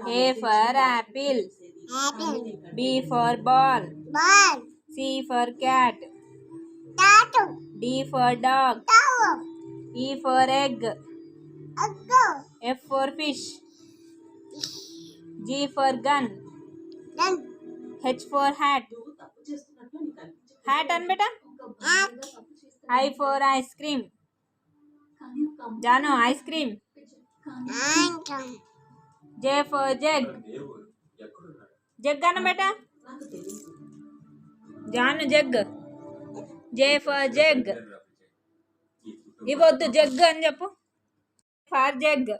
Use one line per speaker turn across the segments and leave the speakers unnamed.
A for apple.
Apple.
B for ball.
Ball.
C for cat.
Tattoo.
D for dog.
Towel.
E for egg.
Aggo.
F for fish. G for gun.
Gun.
H for hat. Hat an beta.
Hat.
I for ice cream. Jano, ice cream.
Anthem.
J for jug. Jug an beta. Jano jug. J for jug. ఇవొద్దు jug అని చెప్పు. For jug.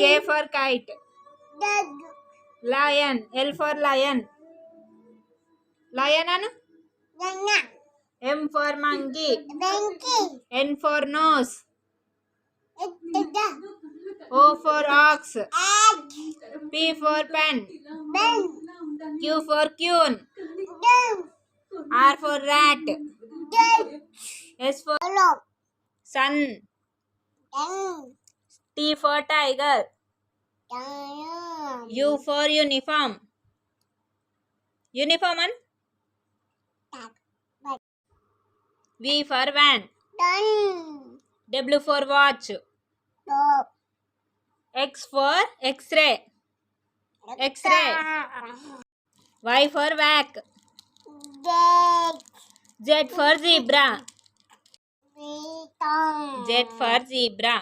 K for kite. Lion. L for lion. Lion anu. M for monkey. N for nose. O for ox. P for pen. Q for queen. R for rat. S for sun. T for tiger. U for uniform. Uniform an. V for van. W for watch. X for x-ray. X-ray. Y for whack. Z for zebra. Z for zebra.